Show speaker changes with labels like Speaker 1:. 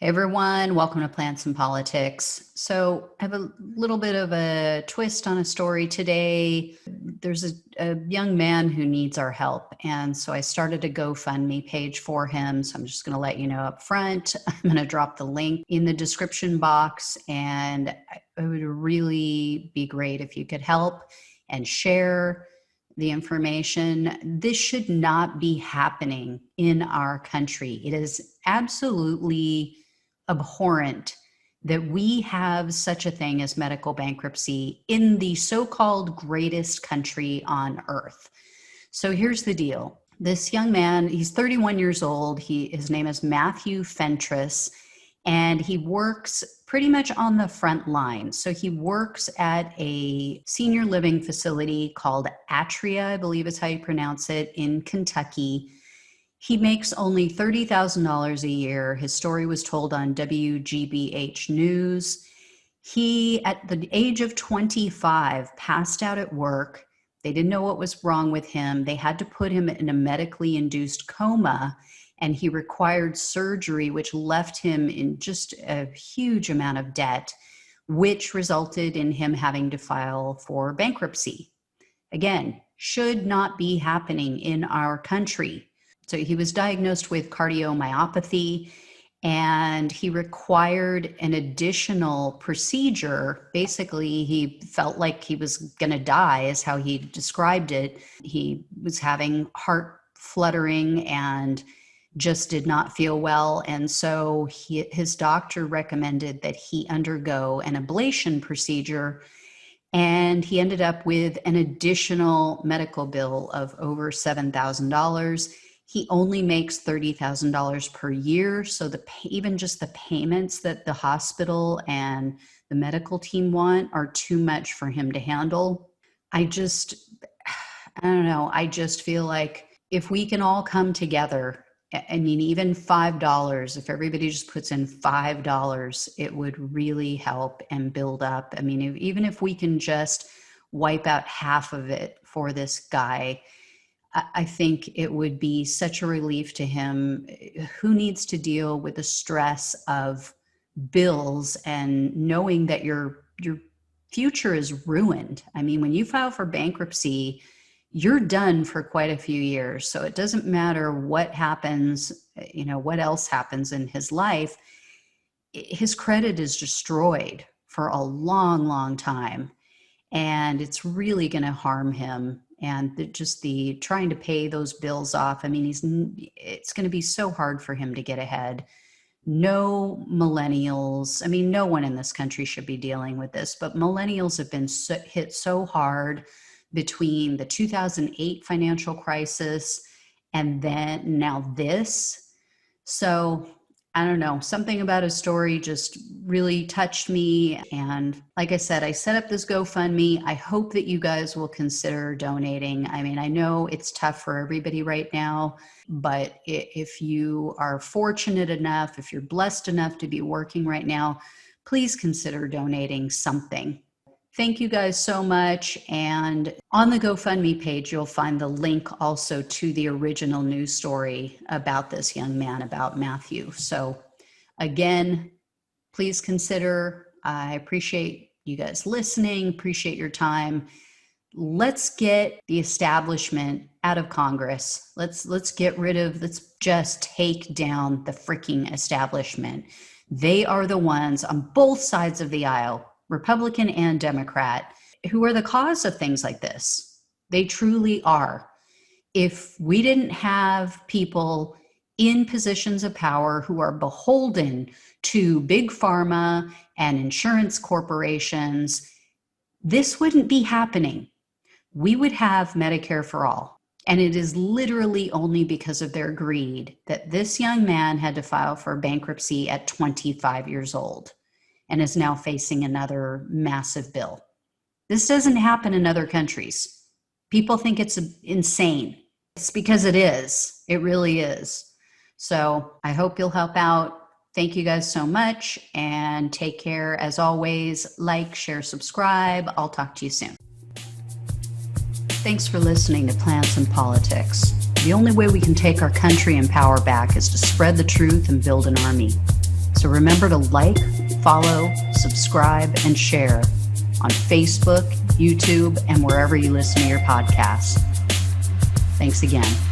Speaker 1: Hey everyone, welcome to Plants and Politics. So I have a little bit of a twist on a story today. There's a young man who needs our help. And so I started a GoFundMe page for him. So I'm just going to let you know up front. I'm going to drop the link in the description box. And it would really be great if you could help and share the information. This should not be happening in our country. It is absolutely abhorrent that we have such a thing as medical bankruptcy in the so-called greatest country on earth. So here's the deal. This young man, he's 31 years old. His name is Matthew Fentress, and he works pretty much on the front line. So he works at a senior living facility called Atria, I believe is how you pronounce it, in Kentucky. He makes only $30,000 a year. His story was told on WGBH News. He, at the age of 25, passed out at work. They didn't know what was wrong with him. They had to put him in a medically induced coma, and he required surgery, which left him in just a huge amount of debt, which resulted in him having to file for bankruptcy. Again, should not be happening in our country. So he was diagnosed with cardiomyopathy, and he required an additional procedure. Basically, he felt like he was going to die, is how he described it. He was having heart fluttering and just did not feel well. And so his doctor recommended that he undergo an ablation procedure. And he ended up with an additional medical bill of over $7,000. He only makes $30,000 per year. So even just the payments that the hospital and the medical team want are too much for him to handle. I don't know. I just feel like if we can all come together, I mean, even $5, if everybody just puts in $5, it would really help and build up. I mean, even if we can just wipe out half of it for this guy, I think it would be such a relief to him, who needs to deal with the stress of bills and knowing that your future is ruined. I mean, when you file for bankruptcy, you're done for quite a few years. So it doesn't matter what happens, what else happens in his life. His credit is destroyed for a long, long time. And it's really going to harm him. And just the trying to pay those bills off. I mean, it's going to be so hard for him to get ahead. No millennials. I mean, no one in this country should be dealing with this, but millennials have been hit so hard between the 2008 financial crisis and then now this. So I don't know, something about his story just really touched me. And like I said, I set up this GoFundMe. I hope that you guys will consider donating. I mean, I know it's tough for everybody right now, but if you are fortunate enough, if you're blessed enough to be working right now, please consider donating something. Thank you guys so much. And on the GoFundMe page, you'll find the link also to the original news story about this young man, about Matthew. So again, please consider. I appreciate you guys listening, appreciate your time. Let's get the establishment out of Congress. Let's just take down the freaking establishment. They are the ones on both sides of the aisle, Republican and Democrat, who are the cause of things like this. They truly are. If we didn't have people in positions of power who are beholden to big pharma and insurance corporations, this wouldn't be happening. We would have Medicare for all. And it is literally only because of their greed that this young man had to file for bankruptcy at 25 years old. And is now facing another massive bill. This doesn't happen in other countries. People think it's insane. It's because it is. It really is. So I hope you'll help out. Thank you guys so much and take care. As always, like, share, subscribe. I'll talk to you soon. Thanks for listening to Plants and Politics. The only way we can take our country and power back is to spread the truth and build an army. So remember to like, follow, subscribe, and share on Facebook, YouTube, and wherever you listen to your podcasts. Thanks again.